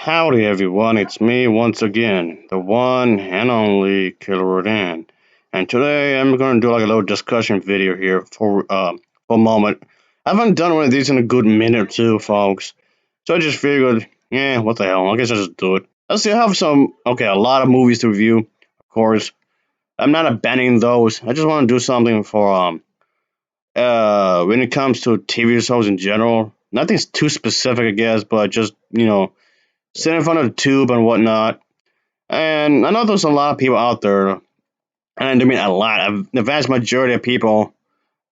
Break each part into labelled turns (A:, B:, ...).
A: Howdy everyone, it's me once again, the one and only Killer Rodan. And today I'm gonna do like a little discussion video here for a moment. I haven't done one of these in a good minute or two, folks. So I just figured, yeah, what the hell, I guess I'll just do it. I still have a lot of movies to review, of course. I'm not abandoning those. I just wanna do something for when it comes to TV shows in general. Nothing's too specific I guess, but just, sit in front of the tube and whatnot. And I know there's a lot of people out there, and I mean a lot. The vast majority of people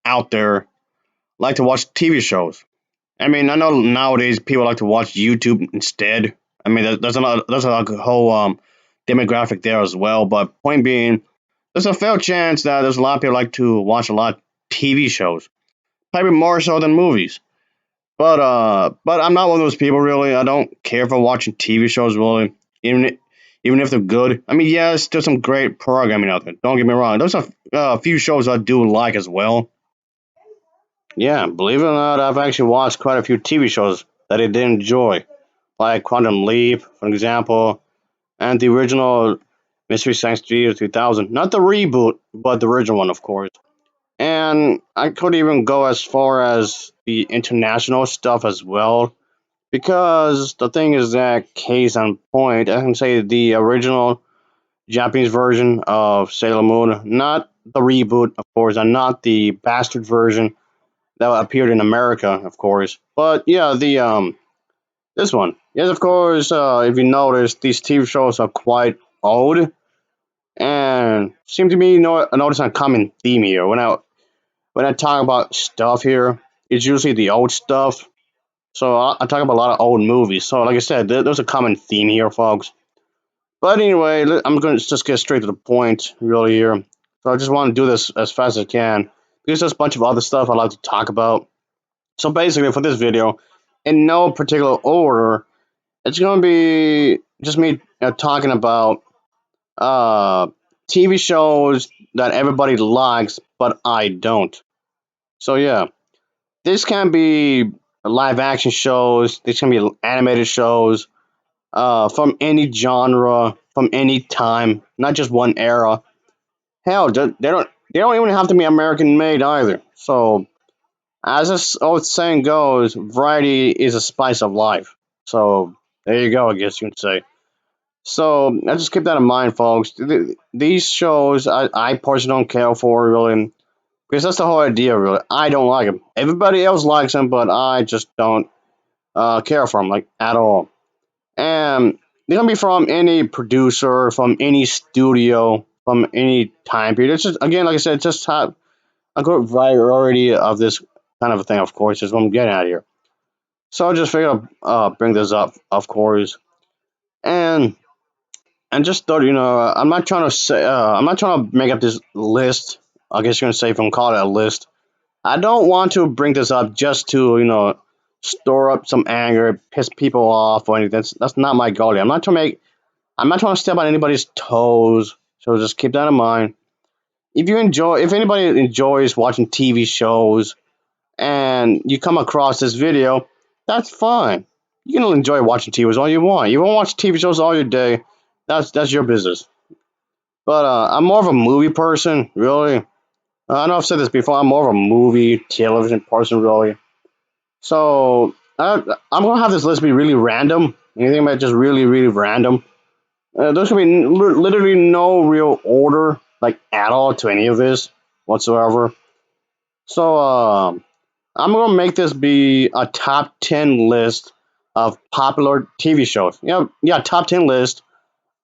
A: out there like to watch TV shows. I mean, I know nowadays people like to watch YouTube instead. I mean, there's a whole demographic there as well. But point being, there's a fair chance that there's a lot of people like to watch a lot of TV shows, probably more so than movies. But I'm not one of those people really. I don't care for watching TV shows really, even if they're good. I mean, yes, there's some great programming out there. Don't get me wrong. There's a few shows I do like as well. Yeah, believe it or not, I've actually watched quite a few TV shows that I did enjoy, like Quantum Leap, for example, and the original Mystery Science Theater 2000. Not the reboot, but the original one, of course. And I could even go as far as the international stuff as well. Because the thing is that, case in point, I can say the original Japanese version of Sailor Moon, not the reboot, of course, and not the bastard version that appeared in America, of course. But yeah, the this one, yes, of course. If you notice, these TV shows are quite old, and seem to be notice a common theme here. When I talk about stuff here, it's usually the old stuff. So I talk about a lot of old movies. So like I said, there's a common theme here, folks. But anyway, I'm going to just get straight to the point, really here. So I just want to do this as fast as I can because there's a bunch of other stuff I'd like to talk about. So basically, for this video, in no particular order, it's going to be just me talking about uh, TV shows that everybody likes, but I don't. So yeah, this can be live action shows. This can be animated shows from any genre, from any time, not just one era. Hell, they don't even have to be American made either. So as this old saying goes, variety is a spice of life. So there you go, I guess you can say. So I just keep that in mind, folks. These shows I personally don't care for really, because that's the whole idea. Really, I don't like them. Everybody else likes them, but I just don't care for them like at all. And they can be from any producer, from any studio, from any time period. It's just again, like I said, just have a good variety of this kind of a thing. Of course, is what I'm getting at here. So I just figured I'd bring this up, of course, and just thought, I'm not trying to say, I'm not trying to make up this list. I guess you're gonna say if I'm calling it a list. I don't want to bring this up just to, store up some anger, piss people off, or anything. That's not my goal. I'm not trying to step on anybody's toes, so just keep that in mind. If anybody enjoys watching TV shows and you come across this video, that's fine. You can enjoy watching TV shows all you want. You want to watch TV shows all your day, that's your business. But I'm more of a movie person, really. I know I've said this before. I'm more of a movie, television person, really. So I'm gonna have this list be really random. Anything about just really, really random. There's gonna be literally no real order, like at all, to any of this whatsoever. So I'm gonna make this be a top 10 list of popular TV shows. Yeah, top 10 list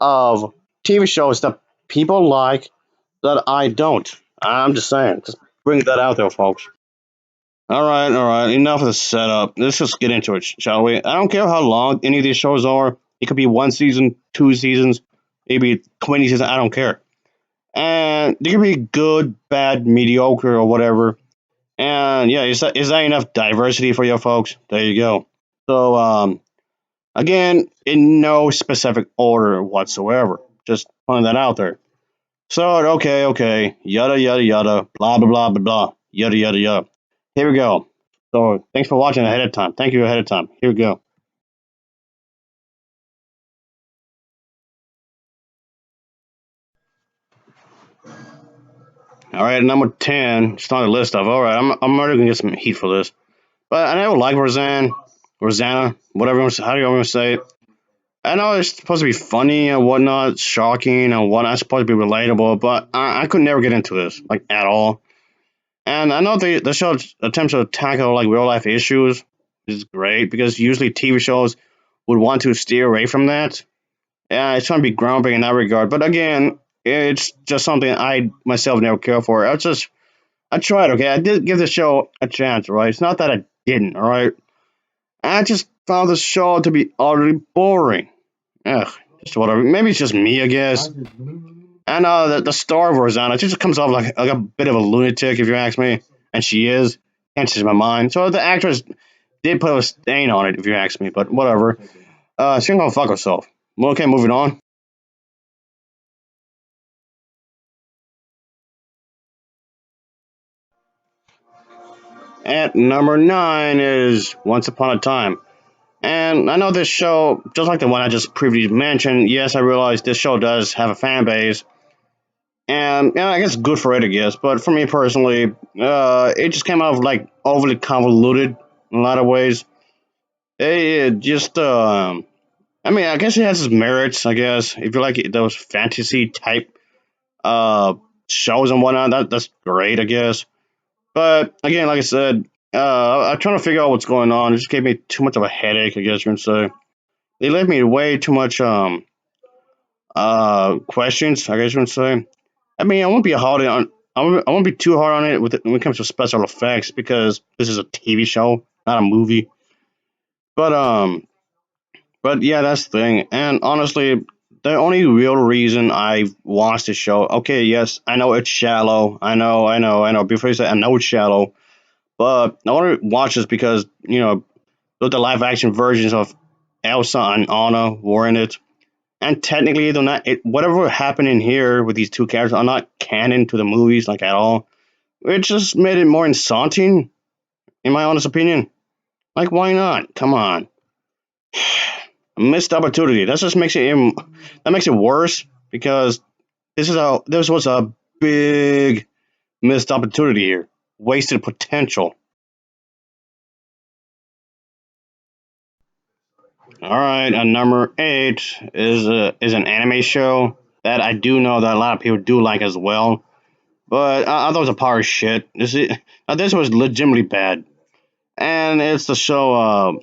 A: of TV shows that people like that I don't. I'm just saying, just bring that out there, folks. All right. Enough of the setup. Let's just get into it, shall we? I don't care how long any of these shows are. It could be one season, 2 seasons, maybe 20 seasons. I don't care. And they can be good, bad, mediocre, or whatever. And yeah, is that enough diversity for you folks? There you go. So again, in no specific order whatsoever. Just putting that out there. So okay, yada yada yada, blah blah blah blah blah, yada yada yada. Here we go. So thanks for watching ahead of time. Thank you ahead of time. Here we go. All right, number 10. It's not a list of. All right, I'm already gonna get some heat for this. But I never liked Rosanna, whatever, how do you want to say it. I know it's supposed to be funny and whatnot, shocking and whatnot, it's supposed to be relatable, but I could never get into this, like, at all. And I know the show attempts to tackle, like, real life issues, which is great, because usually TV shows would want to steer away from that. Yeah, it's trying to be groundbreaking in that regard, but again, it's just something I myself never care for. I tried, okay? I did give the show a chance, right? It's not that I didn't, alright? I just found the show to be utterly boring. Ugh, just whatever. Maybe it's just me, I guess. And the star of Rosanna, she just comes off like a bit of a lunatic, if you ask me. And she is. Can't change my mind. So the actress did put a stain on it, if you ask me, but whatever. She can go fuck herself. Well, okay, moving on. At number 9 is Once Upon a Time. And I know this show, just like the one I just previously mentioned, yes, I realize this show does have a fan base, and yeah, I guess good for it, I guess. But for me personally, it just came out like overly convoluted in a lot of ways. It just, I mean, I guess it has its merits. I guess if you like those fantasy type uh shows and whatnot, that's great, I guess. But again, like I said, I'm trying to figure out what's going on. It just gave me too much of a headache, I guess you can say. They left me way too much questions, I guess you can say. I mean, I won't be too hard on it when it comes to special effects because this is a TV show, not a movie. But but yeah, that's the thing. And honestly, the only real reason I watched the show, okay, yes, I know it's shallow. I know. Before you say I know it's shallow, but I want to watch this because the live action versions of Elsa and Anna were in it. And technically, they're not. Whatever happened in here with these two characters are not canon to the movies, like at all. It just made it more insulting, in my honest opinion. Like, why not? Come on, a missed opportunity. That makes it worse because this was a big missed opportunity here, wasted potential. All right, number 8 is an anime show that I do know that a lot of people do like as well. But I thought it was a pile of shit. This was legitimately bad, and it's the show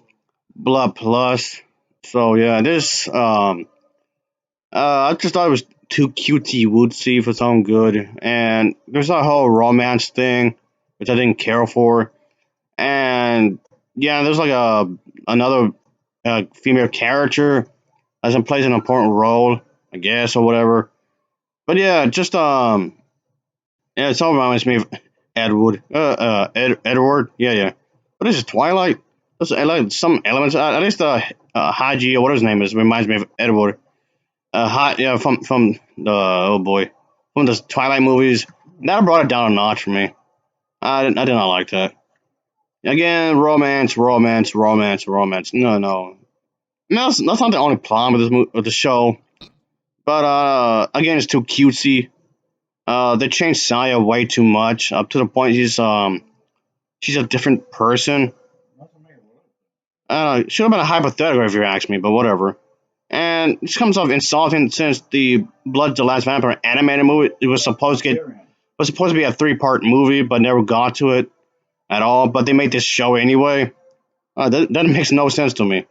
A: Blood Plus. So yeah, this I just thought it was too cutesy wootsy for something good, and there's a whole romance thing which I didn't care for, and yeah, there's like another female character that plays an important role, I guess, or whatever. But yeah, just yeah, it all reminds me of Edward. Yeah, yeah. What is it? Twilight. Those like some elements. At least Haji or whatever his name is reminds me of Edward. Yeah, from the oh boy, from the Twilight movies. That brought it down a notch for me. I did not like that. Again, romance, romance, romance, romance. No, no. No, that's not the only problem with with the show. But again, it's too cutesy. They changed Saya way too much, up to the point she's a different person. Should have been a hypothetical if you ask me, but whatever. And this comes off insulting since the Blood the Last Vampire animated movie it was supposed to be a 3-part movie, but never got to it at all. But they made this show anyway. That makes no sense to me.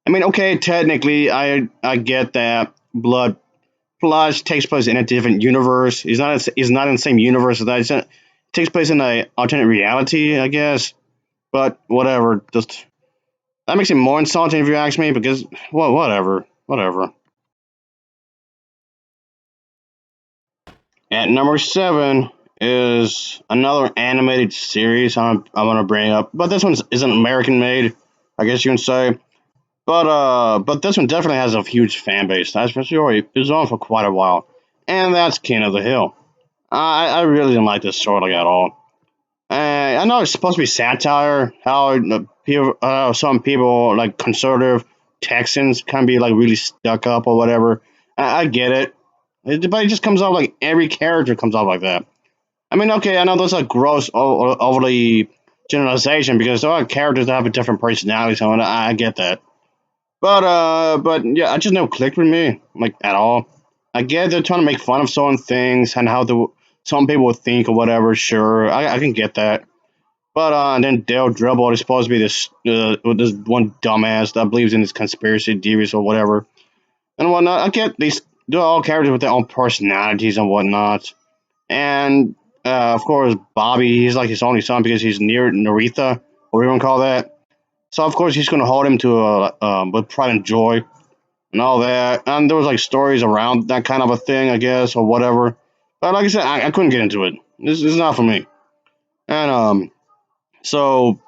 A: I mean, okay, technically, I get that Blood Plus takes place in a different universe. He's not in the same universe as that. It takes place in a alternate reality, I guess. But whatever. Just that makes it more insulting if you ask me, because well, whatever, whatever. At number 7 is another animated series I want to bring up, but this one isn't American made, I guess you can say. But this one definitely has a huge fan base. That's for sure. It was on for quite a while, and that's King of the Hill. I really didn't like this show like at all. I know it's supposed to be satire. How some people like conservative Texans can be like really stuck up or whatever. I get it. But it just comes out like every character comes out like that. I mean, okay, I know that's a gross, overly generalization because there are characters that have a different personality, so I get that. But yeah, I just never clicked with me like at all. I get they're trying to make fun of certain things and how some people would think or whatever. Sure, I can get that. But and then Dale Dribble is supposed to be this one dumbass that believes in this conspiracy theories or whatever and whatnot. I get these they're all characters with their own personalities and whatnot. And of course, Bobby, he's like his only son because he's near Naritha, or we want to call that. So of course he's gonna hold him to with pride and joy and all that. And there was like stories around that kind of a thing, I guess, or whatever. But like I said, I couldn't get into it. This is not for me. And so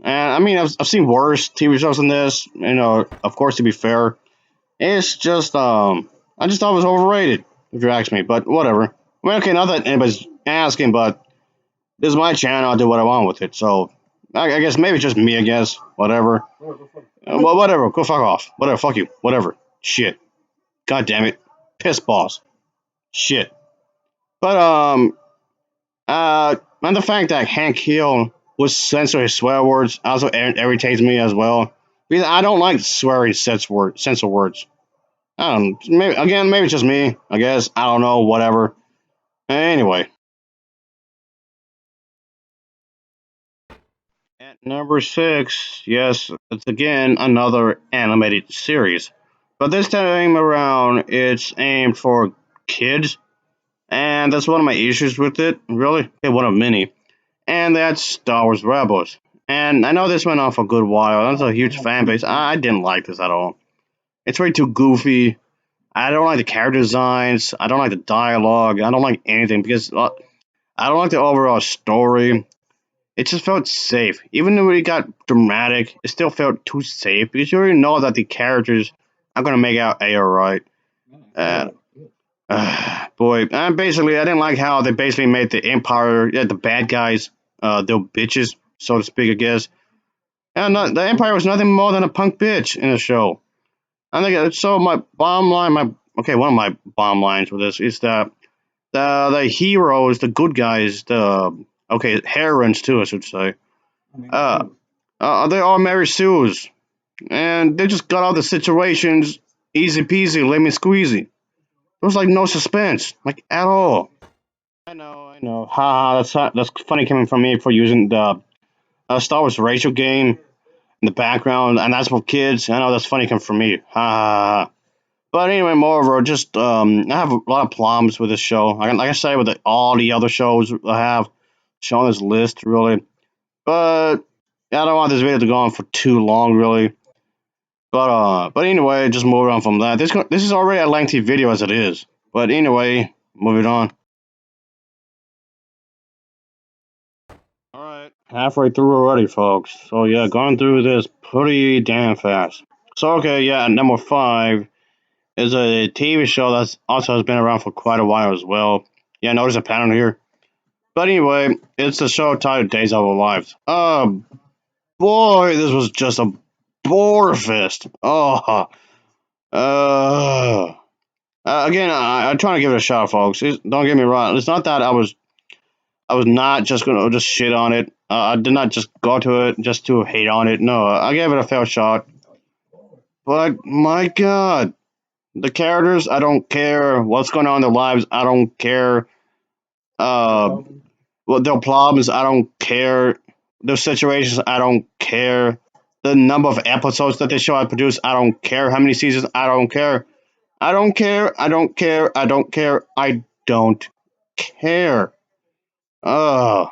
A: and I mean I've seen worse TV shows than this. You know, of course to be fair, it's just I just thought it was overrated if you ask me. But whatever. I mean, okay, not that anybody's asking, but this is my channel. I'll do what I want with it. So I guess maybe it's just me. I guess whatever. Well, whatever. Go fuck off. Whatever. Fuck you. Whatever. Shit. God damn it. Piss balls. Shit. But and the fact that Hank Hill would censor his swear words also irritates me as well because I don't like swearing censor words. I don't. Maybe again. Maybe it's just me. I guess I don't know. Whatever. Anyway. At number six, yes, it's again another animated series. But this time around, it's aimed for kids, and that's one of my issues with it, really. Okay, one of many. And that's Star Wars Rebels. And I know this went on for a good while. That's a huge fan base. I didn't like this at all. It's way too goofy. I don't like the character designs. I don't like the dialogue. I don't like anything because I don't like the overall story. It just felt safe. Even though it got dramatic, it still felt too safe because you already know that the characters are gonna make out A alright. Uh, boy, and basically, I didn't like how they basically made the Empire, yeah, the bad guys, they're bitches, so to speak, I guess. And the Empire was nothing more than a punk bitch in the show. I think so. My bottom line, one of my bottom lines with this is that the heroes, the good guys, the heroines too, I should say. Uh, they all Mary Sue's, and they just got out the situations easy peasy, lemon squeezy. There was like no suspense, like at all. I know. Ha, that's funny coming from me for using the Star Wars racial game in the background, and that's for kids. I know that's funny coming from me. Ha ha ha. But anyway, moreover, just I have a lot of problems with this show. Like I say, with all the other shows I have shown this list, really. But I don't want this video to go on for too long, really. But anyway, just moving on from that. This is already a lengthy video as it is. But anyway, moving on. All right, halfway through already, folks. So yeah, going through this pretty damn fast. So okay, yeah, number five is a TV show that's also has been around for quite a while as well. Yeah, notice a pattern here. But anyway, it's the show titled Days of Our Lives. Boy, this was just a bore fest. Uh, again, I'm trying to give it a shot, folks. Don't get me wrong. It's not that I was not just gonna just shit on it. I did not just go to it just to hate on it. No, I gave it a fair shot. But my God, the characters, I don't care what's going on in their lives. I don't care. Uh, what their problems, I don't care. Their situations, I don't care. The number of episodes that they show I produce, I don't care. How many seasons, I don't care. I don't care. I don't care. I don't care. I don't care. Oh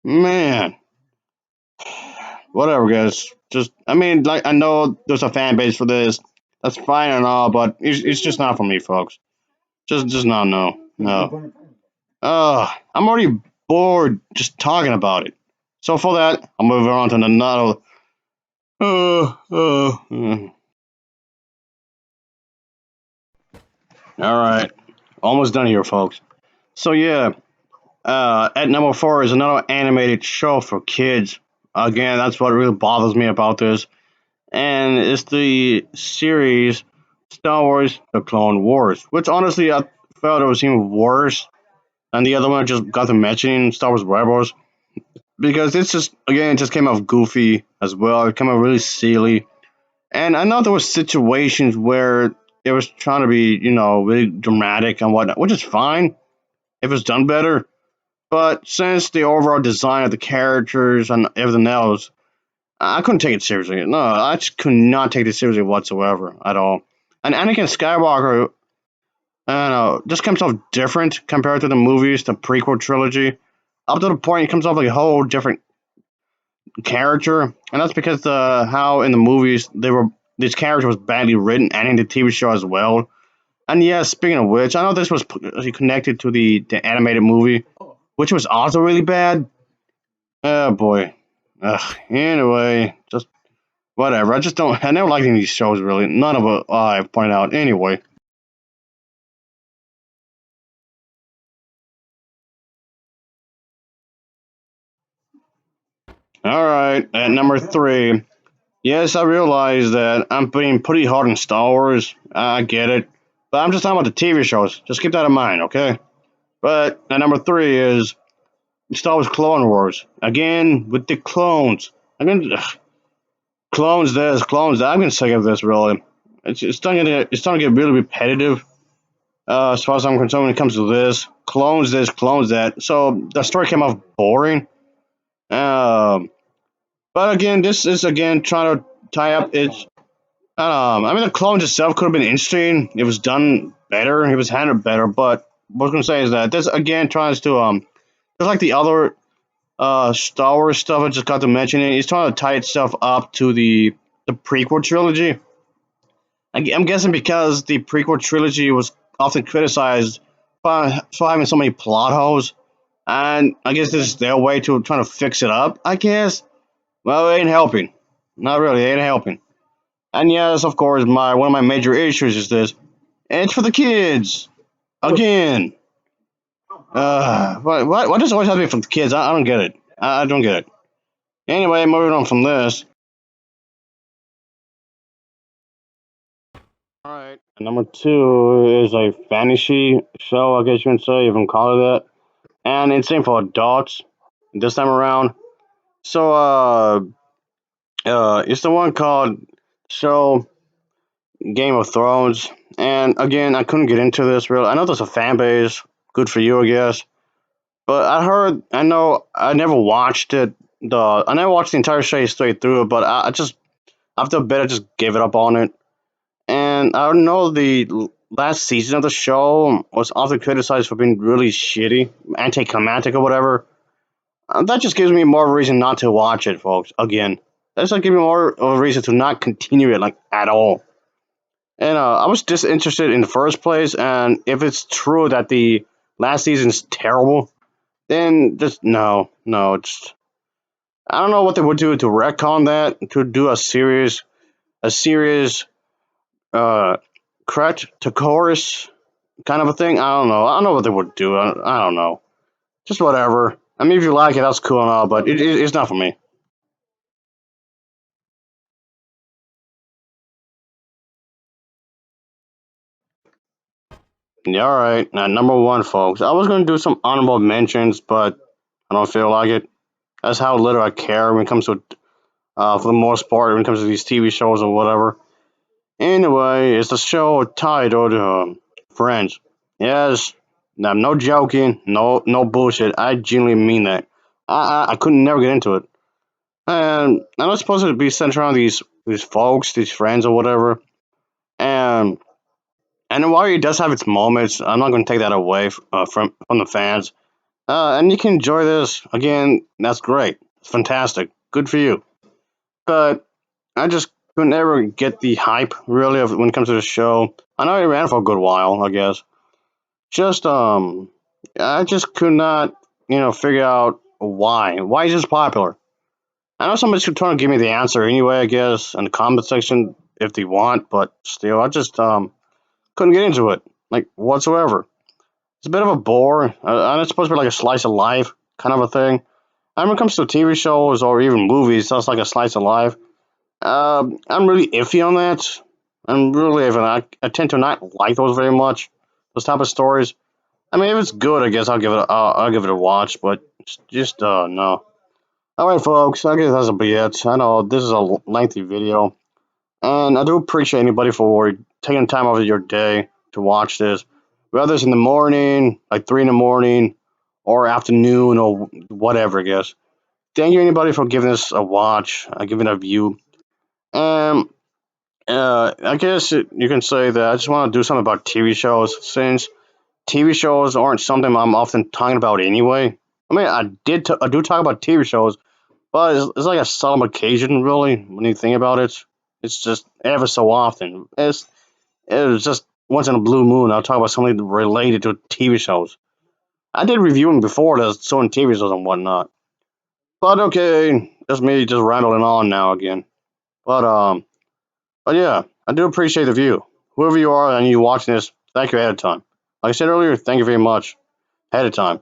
A: man. Whatever, guys. Just I mean, like I know there's a fan base for this. That's fine and all, but it's just not for me, folks. Just not no. I'm already bored just talking about it. So for that, I'm moving on to another. All right, almost done here, folks. So yeah, at number four is another animated show for kids. Again, that's what really bothers me about this, and it's the series Star Wars: The Clone Wars, which honestly, felt it was even worse than the other one I just got to mentioning, Star Wars Rebels, because it's just again it just came off goofy as well. It came out really silly, and I know there was situations where it was trying to be really dramatic and whatnot, which is fine if it's done better. But since the overall design of the characters and everything else, I couldn't take it seriously. No, I just could not take it seriously whatsoever at all. And Anakin Skywalker, I don't know, just comes off different compared to the movies, the prequel trilogy. Up to the point, he comes off like a whole different character, and that's because how in the movies this character was badly written, and in the TV show as well. And yeah, speaking of which, I know this was connected to the animated movie, which was also really bad. Oh boy. Ugh. Anyway, just whatever. I just don't. I never liked any of these shows really. None of it I've pointed out. Anyway. All right. At number three. Yes, I realize that I'm being pretty hard on Star Wars. I get it. But I'm just talking about the TV shows. Just keep that in mind, okay? But at number three is Star Wars Clone Wars. Again, with the clones. Again, clones this, clones that. I'm getting sick of this, really. It's starting to get really repetitive. As far as I'm concerned, when it comes to this, clones that. So the story came off boring. Um, but again, this is again trying to tie up its. I mean, the clones itself could have been interesting. It was done better. It was handled better. But what I was gonna say is that this again tries to just like the other Star Wars stuff I just got to mention it. It's trying to tie itself up to the prequel trilogy. I'm guessing because the prequel trilogy was often criticized for having so many plot holes, and I guess this is their way to trying to fix it up. I guess. Well, it ain't helping. Not really. It ain't helping. And yes, of course, my one of my major issues is this. It's for the kids again. Why does it always have to be for the kids? I don't get it. I don't get it. Anyway, moving on from this. All right. Number two is a fantasy show, I guess you can say, if you can call it that. And it's aimed for adults this time around. So, it's the one called show Game of Thrones. And again, I couldn't get into this really. I know there's a fan base. Good for you, I guess. But I know, I never watched it. I never watched the entire show straight through. But I just after a bit, I just gave it up on it. And I know the last season of the show was often criticized for being really shitty, anticlimactic or whatever. That just gives me more of a reason not to watch it, folks. Again, that's like giving me more of a reason to not continue it, like at all. And I was disinterested in the first place. And if it's true that the last season is terrible, then just no, no. Just I don't know what they would do to retcon that to do a serious uh, correct to chorus kind of a thing. I don't know what they would do. I don't know. Just whatever. I mean, if you like it, that's cool and all, but it's not for me. Yeah, all right. Now, number one, folks. I was going to do some honorable mentions, but I don't feel like it. That's how little I care when it comes to, for the most part, when it comes to these TV shows or whatever. Anyway, it's a show titled Friends. Yes, now, no joking, no bullshit. I genuinely mean that. I couldn't never get into it. And I was supposed to be centered around these folks, these friends or whatever. And while it does have its moments, I'm not going to take that away from the fans. And you can enjoy this again. That's great. It's fantastic. Good for you. But I just couldn't ever get the hype really of when it comes to the show. I know it ran for a good while, I guess. Just I just could not figure out why. Why is this popular? I know somebody's trying to give me the answer anyway, I guess, in the comment section if they want, but still, I just couldn't get into it, like whatsoever. It's a bit of a bore, and it's supposed to be like a slice of life kind of a thing. And when it comes to TV shows or even movies, that's like a slice of life. I'm really iffy on that. I'm really iffy. I tend to not like those very much. those type of stories. I mean, if it's good, I guess I'll give it a watch. But just no. All right, folks. I guess that'll be it. I know this is a lengthy video, and I do appreciate anybody for taking time out of your day to watch this, whether it's in the morning, like 3 in the morning, or afternoon, or whatever. I guess. Thank you, anybody, for giving this a watch, giving a view. Um, I guess you can say that I just want to do something about TV shows, since TV shows aren't something I'm often talking about anyway. I mean, I do talk about TV shows, but it's like a solemn occasion, really, when you think about it. It's just ever so often. It's just once in a blue moon, I'll talk about something related to TV shows. I did reviewing before this, so in TV shows and whatnot. But okay, that's me just rambling on now again. But but yeah, I do appreciate the view. Whoever you are and you watching this, thank you ahead of time. Like I said earlier, thank you very much ahead of time.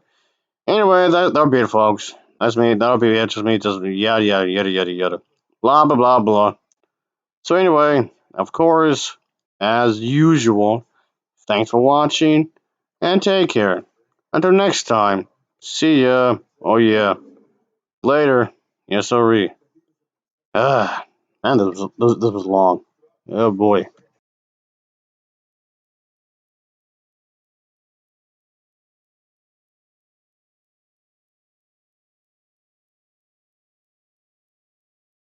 A: Anyway, that'll be it, folks. That's me. That'll be it. Just me. Just yada yada yada yada yada. Blah blah blah blah. So anyway, of course, as usual, thanks for watching and take care. Until next time, see ya. Oh yeah, later. Yes, sorry. Ah, man, this was long. Oh boy.